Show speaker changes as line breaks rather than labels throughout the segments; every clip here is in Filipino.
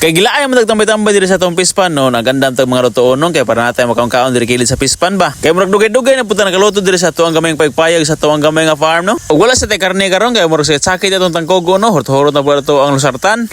Kay gilaay man tagtambay-tambay diri sa atong pispan no, nagandam tag mga lutuonon kay para natay makaon diri kilid sa pispan ba. Kay murag dugay-dugay na punta nakaluto diri sa tuwang gamay pagpayag sa tuwang gamay nga farm no. Ug wala sa tay karne karon kay murag sakit atong tangkogo no, hurot-hurot na pala to ang lusartan.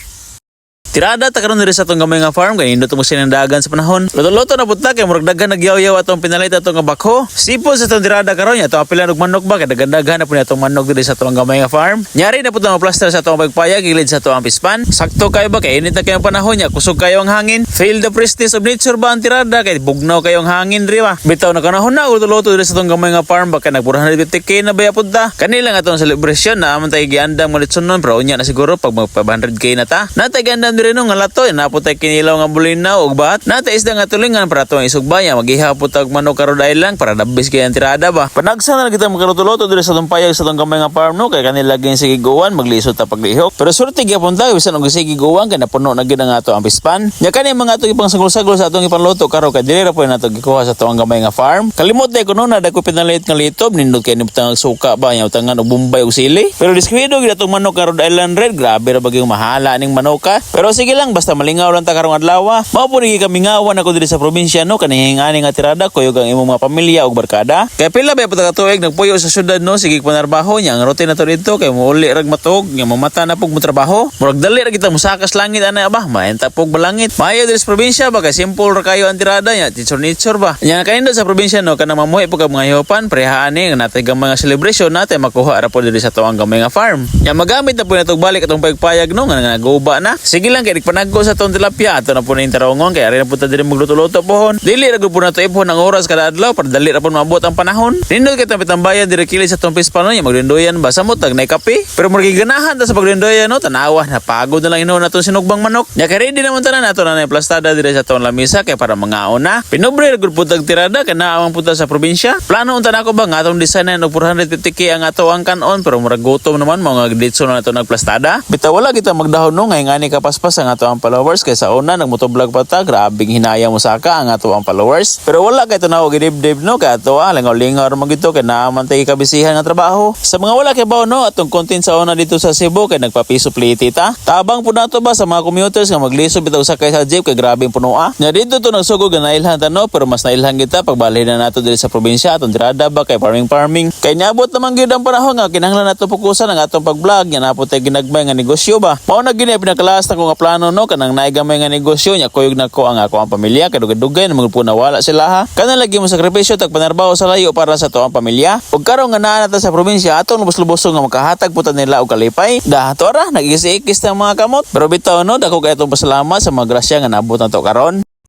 Tirada ta karon diri sa atong gamay nga farm kay indot mo sinandagan sa panahon. Luto-luto na punta kay murag daghan nagyaw-yaw atong pinalit atong nga bakho. Sipon sa atong tirada karon nya ato apilan og manok ba kay daghan-daghan na pud atong manok diri sa atong gamay nga farm. Nyari na pud ang plaster sa atong pagpayag gilid sa atong pispan. Sakto kayo ba kay init na kayong panahon nya kusog kayo ang hangin. Feel the freshness of nature ba ang tirada kay bugnaw kayong hangin diri ba. Bitaw na kanahon na luto-luto diri sa atong gamay nga farm ba kay nag 450k na ba pud ta. Kanila nga atong celebration na amon tay giandam mo litsonon pero unya na siguro pag mag 500k na ta. Natay giandam diri no nga lato naputay kinilaw nga bulinaw og bat natay isda nga tulingan para tuwang isugbaya maghihapot og manok karon dahil lang para dabis kay ang tirada ba panagsa na kita magkaluto-luto diri sa atong payag sa atong gamay nga farm no kay kanila gin sige guwan maglisod ta paglihok pero surti gyapon ta bisan og sige guwan kay napuno na gid ang ato ang pispan nya kani mga ato ipang sagol-sagol sa atong ipanluto karon kay dili ra po nato gikuha sa atong gamay nga farm kalimot na kuno na dako pinalit nga litob nindot kay nibutang suka ba nya utangan og bombay og sili pero diskwido gid atong manok karon Island Red grabe ra bagyong mahala ning manoka pero sige lang basta lingaw lang ta karong adlaw. Mao po ni kami ngawan ako diri sa probinsya no kanihing ani nga tirada kuyog ang imong mga pamilya ug barkada. Kay pila ba pud ka tuig nagpuyo sa syudad no sige panarbaho nya ang routine nato dito kay mouli rag matog nya mamata na pug mo trabaho. Murag dali ra kita musakas langit ana ba maenta pug balangit. Maayo diri sa probinsya ba kay simple ra kayo ang tirada nya nature ba. Nya kanindo sa probinsya no kanang mamuhi pug mga hihopan prehaan ni natay gamay nga celebration natay makuha ra po diri sa tuwang gamay nga farm. Nya magamit na po natog balik atong pagpayag no nga naguba na. Sige lang kay panagko sa atong tilapia ato na po na tarongon kaya rin na punta din magluto-luto pohon dili ra gud po nato ipon ang oras kada adlaw para dali ra po maabot ang panahon nindot kay tambayan diri kilid sa atong pispan nya maglindoyan ba samot nay kape pero murag ganahan ta sa paglindoyan no tanawa na pagod na lang inon nato sinugbang manok nya kay ready naman tanan nato na plastada diri sa atong lamisa kay para mangaon na pinobre ra gud po tag tirada kana amang punta sa probinsya plano unta nako ba nga atong design og 450k ang ato ang kanon pero murag gutom naman mga ditso na nato nagplastada bitaw wala kita magdahon no ngay ngani kapaspas ang ato ang followers kay sa una nagmotovlog pa ta grabing hinaya mo saka ang ato ang followers pero wala kay tanaw gidib-dib no kay ato lingaw-lingaw ra magito kay naman tay kabisihan nga trabaho sa mga wala kay bawo no atong content sa una dito sa Cebu kay nagpapiso pliti ta tabang pud nato ba sa mga commuters nga maglisod bitaw sakay sa jeep kay grabing punoa nya dito to nagsugod nga nailhan ta no pero mas nailhan kita pagbalhin na nato diri sa probinsya atong tirada ba kay farming kay niabot naman gyud ang panahon nga kinahanglan nato fokusan ang atong pag-vlog nya napod tay ginagmay nga negosyo ba mao na gini pinakalas na ko nga plano no kanang naigamay nga negosyo nya kuyog nako ang ako ang pamilya kay dugay-dugay na magpo nawala sila ha kana lagi mo sakripisyo tag panarbaho sa layo para sa to ang pamilya ug karon nga naa nata sa probinsya atong lubos-lubosong nga makahatag putan nila og kalipay dato ra nagisi-ikis ta mga kamot pero bitaw no dako kay atong pasalamat sa mga grasya nga naabot nato karon.